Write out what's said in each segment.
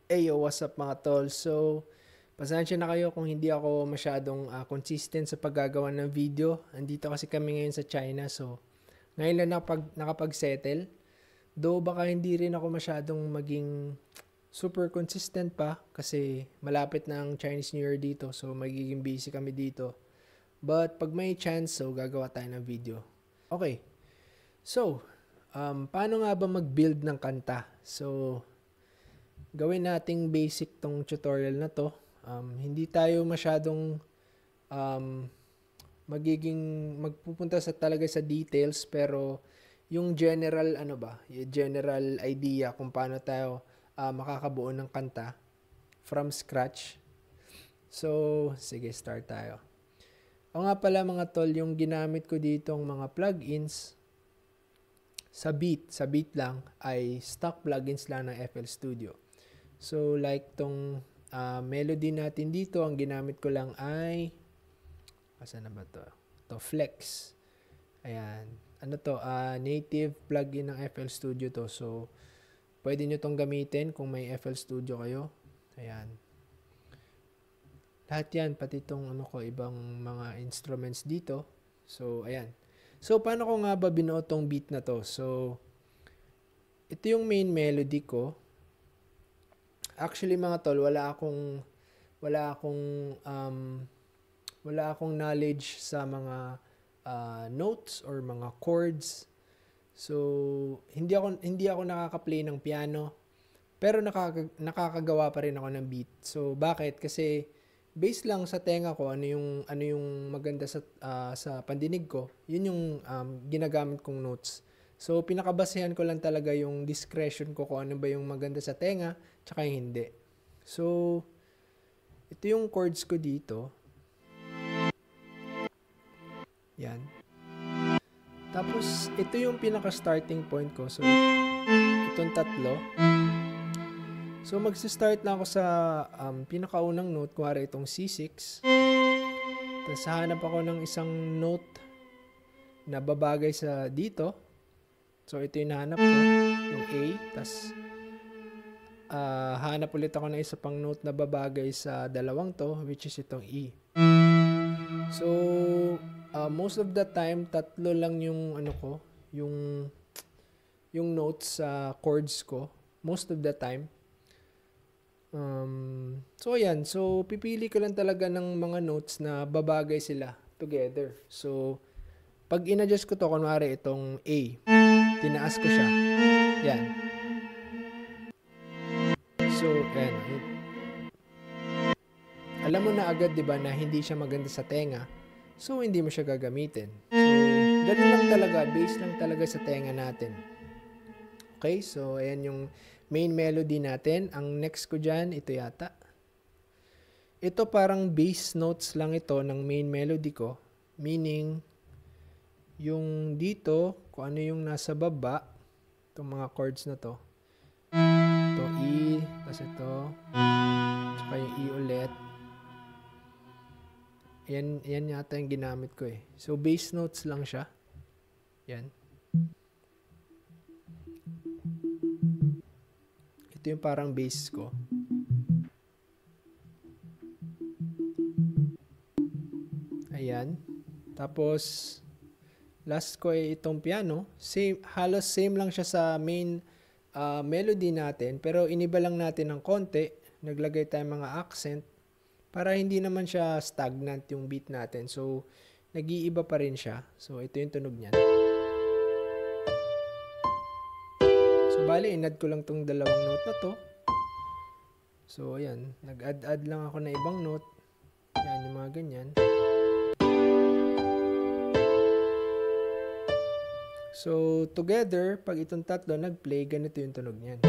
Yo, what's up mga tol? So, pasensya na kayo kung hindi ako masyadong consistent sa paggagawa ng video. Andito kasi kami ngayon sa China, so ngayon lang nakapag-settle. Though baka hindi rin ako masyadong maging super consistent pa kasi malapit na ang Chinese New Year dito, so magiging busy kami dito. But pag may chance, so gagawa tayo ng video. Okay, so paano nga ba mag-build ng kanta? So, gawin nating basic tong tutorial na to. Hindi tayo masyadong um, magpupunta sa talaga sa details, pero yung general yung general idea kung paano tayo makakabuo ng kanta from scratch. So, sige, start tayo. O nga pala mga tol, yung ginamit ko dito ang mga plugins sa beat lang ay stock plugins lang ng FL Studio. So, like tong melody natin dito, ang ginamit ko lang ay, asan na ba to? To Flex. Ayan. Ano to? Native plugin ng FL Studio to. So, pwede nyo tong gamitin kung may FL Studio kayo. Ayan. Lahat yan, pati tong ibang mga instruments dito. So, ayan. So, paano ko nga ba binuo tong beat na to? So, ito yung main melody ko. Actually mga tol, wala akong knowledge sa mga notes or mga chords. So hindi ako nakaka-play ng piano, pero nakakagawa pa rin ako ng beat. So bakit? Kasi based lang sa tenga ko, ano yung maganda sa pandinig ko, yun yung ginagamit kong notes. So, pinakabasehan ko lang talaga yung discretion ko kung ano ba yung maganda sa tenga, tsaka yung hindi. So, ito yung chords ko dito. Yan. Tapos, ito yung pinaka-starting point ko. So, itong tatlo. So, magsa-start na ako sa pinakaunang note, kuwari itong C6. Tapos, hanap ako ng isang note na babagay sa dito. So, ito yung nahanap ko, yung A. Tapos, hanap ulit ako ng isa pang note na babagay sa dalawang to, which is itong E. So, most of the time, tatlo lang yung yung notes sa chords ko. Most of the time. So, ayan. So, pipili ko lang talaga ng mga notes na babagay sila together. So, pag in-adjust ko to, kunwari itong A, tinaas ko siya. Yan. So, ayan. Alam mo na agad, di ba, na hindi siya maganda sa tenga. So, hindi mo siya gagamitin. So, ganun lang talaga. Base lang talaga sa tenga natin. Okay? So, ayan yung main melody natin. Ang next ko dyan, ito yata. Ito parang bass notes lang ito ng main melody ko. Meaning, yung dito, kung ano yung nasa baba, itong mga chords na to. Ito E, tapos ito, tsaka yung E ulit. Yan yata yung ginamit ko eh. So, bass notes lang siya. Yan. Ito yung parang bass ko. Ayan. Tapos, last ko ay itong piano. Halos same lang siya sa main melody natin. Pero iniba lang natin ng konti. Naglagay tayo mga accent. Para hindi naman siya stagnant yung beat natin. So, nag-iiba pa rin siya. So, ito yung tunog niyan. So, bali, inad ko lang tong dalawang note na to. So, ayan. Nag-add lang ako na ibang note. Yan, yung mga ganyan. So, together, pag itong tatlo nag-play, ganito yung tunog niyan.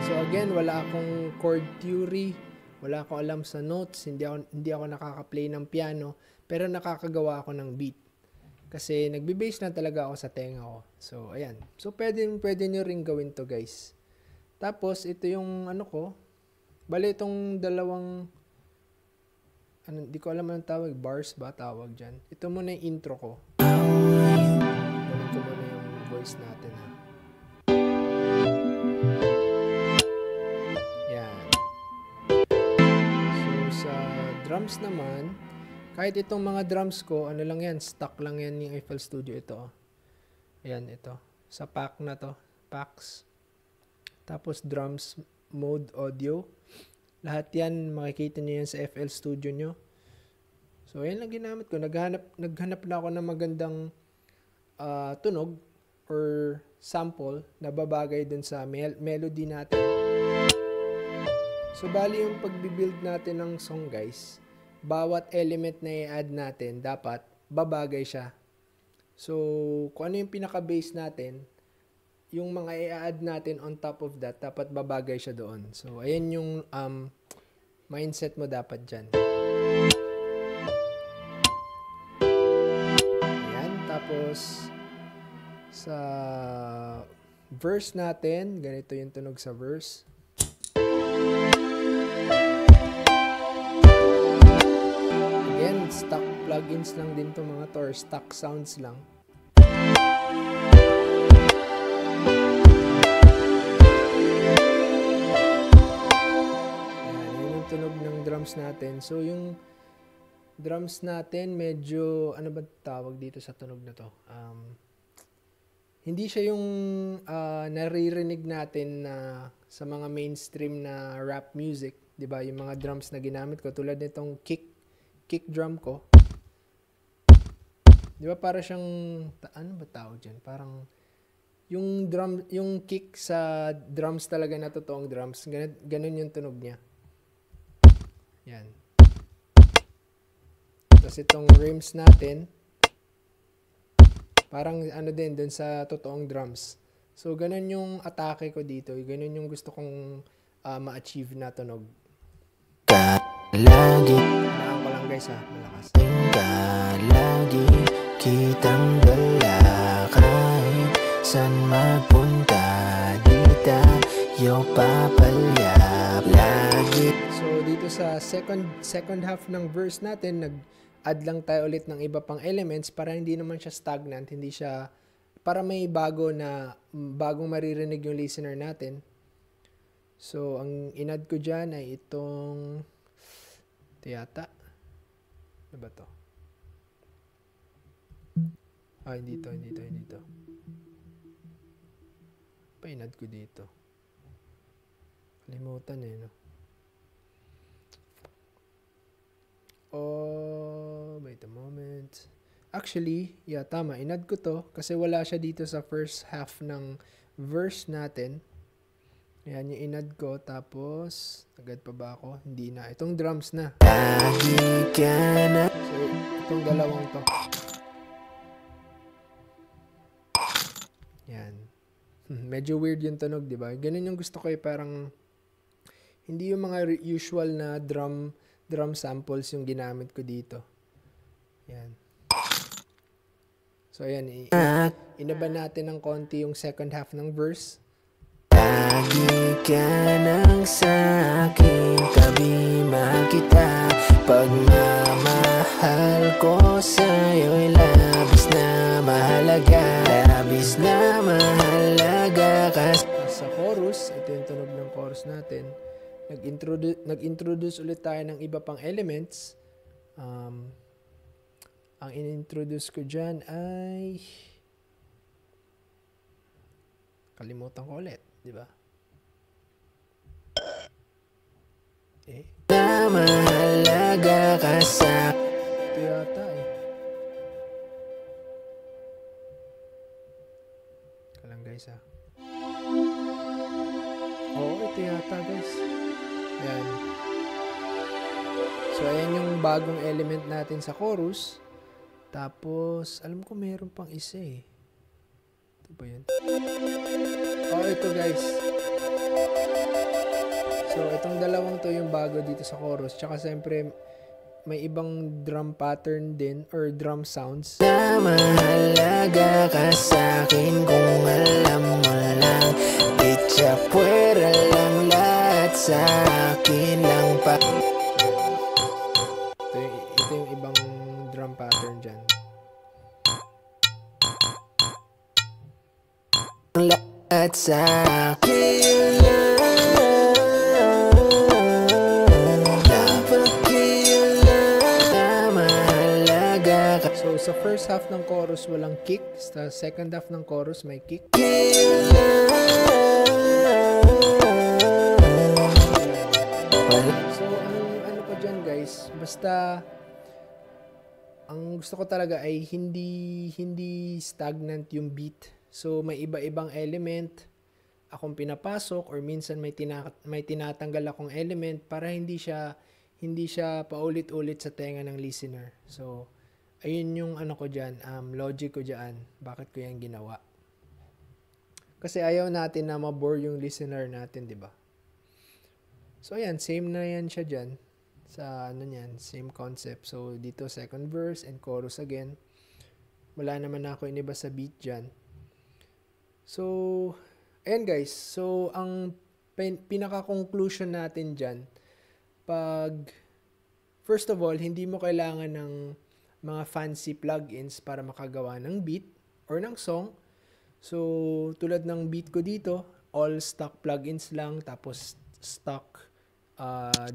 So, again, wala akong chord theory. Wala akong alam sa notes. Hindi ako nakaka-play ng piano. Pero nakakagawa ako ng beat. Kasi nagbe-base na talaga ako sa tenga ko. So, ayan. So, pwede nyo rin gawin to, guys. Tapos, ito yung bali itong dalawang di ko alam anong tawag, bars ba tawag dyan. Ito muna yung intro ko. Gawin ko drums naman, kahit itong mga drums ko, ano lang yan, stock lang yan yung FL Studio ito. Ayan, ito. Sa pack na to, packs. Tapos drums mode audio. Lahat yan, makikita nyo yan sa FL Studio nyo. So, ayan lang ginamit ko. Naghanap na ako ng magandang tunog or sample na babagay dun sa melody natin. So, bali yung pagbibuild natin ng song, guys, bawat element na i-add natin, dapat babagay siya. So, kung ano yung pinaka-base natin, yung mga i-add natin on top of that, dapat babagay siya doon. So, ayan yung mindset mo dapat dyan. Ayan, tapos sa verse natin, ganito yung tunog sa verse. Again, stock plugins lang din to mga to, or stock sounds lang. Ayan, yun yung tunog ng drums natin. So, yung drums natin, medyo, ano ba tawag dito sa tunog na to? Hindi siya yung naririnig natin na sa mga mainstream na rap music, 'di ba? Yung mga drums na ginamit ko tulad nitong kick drum ko. 'Di ba para siyang ano ba tawag diyan? Parang yung drum, yung kick sa drums talaga na totoong drums. Ganun yung tunog niya. Yan. Tapos itong rims natin, parang ano din dun sa totoong drums. So, ganun yung atake ko dito. Ganun yung gusto kong ma-achieve na tunog. Lagi Kailangan ko lang guys ha, malakas. lagi kitang dala kahit saan magpunta di tayo papalyap lagi. So, dito sa second half ng verse natin, add lang tayo ulit ng iba pang elements para hindi naman siya stagnant, hindi siya, para may bagong maririnig yung listener natin. So, ang in-add ko dyan ay itong, ito yata, ano ba to? Hindi to. Pa in-add ko dito. Kalimutan no? Oh, wait a moment. Actually, yeah, tama. In-add ko to kasi wala siya dito sa first half ng verse natin. Ayan yung in-add ko. Tapos, agad pa ba ako? Hindi na. Itong drums na. Lagi ka na. So, itong dalawang to. Yan. Medyo weird yung tunog, di ba? Ganun yung gusto ko parang hindi yung mga usual na drum samples yung ginamit ko dito. Yan. So, ayan. Inaba natin ng konti yung second half ng verse. Lagi ka nang sa'king tabi makita. Pagmamahal ko sa'yo'y labis na mahalaga. Labis na mahalaga kasi Sa chorus, ito yung tunog ng chorus natin. Nag-introduce ulit tayo ng iba pang elements. Ang in-introduce ko dyan ay kalimutan ko ulit, di ba? na mahalaga ka sa Ito yata Kalang guys ha. Oo, ito yata guys. Ayan. So, ayan yung bagong element natin sa chorus. Tapos, alam ko meron pang isa Ito ba yun? Ito guys. So, itong dalawang to yung bago dito sa chorus. Tsaka siyempre, may ibang drum pattern din or drum sounds. na mahalaga ka sa'kin kung alam mo lang. Itcha puwera lang lahat sa'kin lang pa. Ito yung ibang drum pattern dyan. Lahat sa'kin lang. Dapat kailan sa first half ng chorus walang kick, sa second half ng chorus may kick. So ang ano ko dyan guys, basta ang gusto ko talaga ay hindi stagnant yung beat. So may iba-ibang element akong pinapasok or minsan may tinatanggal akong element para hindi siya paulit-ulit sa tenga ng listener. So ayun yung ano ko diyan, logic ko diyan, bakit ko yan ginawa. Kasi ayaw natin na ma-bore yung listener natin, 'di ba? So ayan, same na yan siya diyan sa ano niyan, same concept. So dito second verse and chorus again. Wala naman ako iniba sa beat diyan. So ayan guys, so ang pinaka-conclusion natin dyan, first of all, hindi mo kailangan ng mga fancy plugins para makagawa ng beat or ng song. So, tulad ng beat ko dito, all stock plugins lang, tapos stock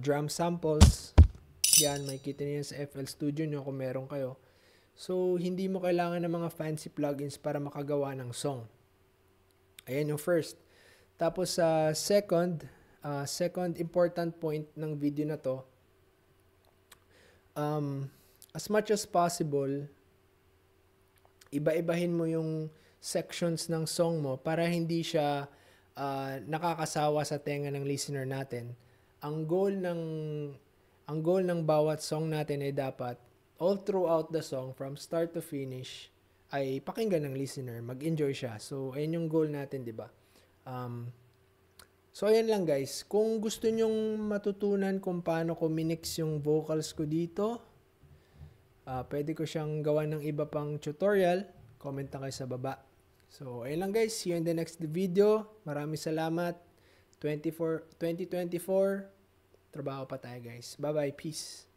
drum samples. Yan, makikita niyo sa FL Studio nyo kung meron kayo. So, hindi mo kailangan ng mga fancy plugins para makagawa ng song. Ayan yung first. Tapos sa second important point ng video na to, as much as possible, iba-ibahin mo yung sections ng song mo para hindi siya nakakasawa sa tenga ng listener natin. Ang goal ng bawat song natin ay dapat all throughout the song from start to finish ay pakinggan ng listener, mag-enjoy siya. So, ayun yung goal natin, di ba? So, ayan lang guys. Kung gusto nyong matutunan kung paano ko minix yung vocals ko dito, pwede ko siyang gawa ng iba pang tutorial. Comment na kayo sa baba. So, ayun lang guys. See you in the next video. Maraming salamat. 2024, trabaho pa tayo guys. Bye-bye. Peace.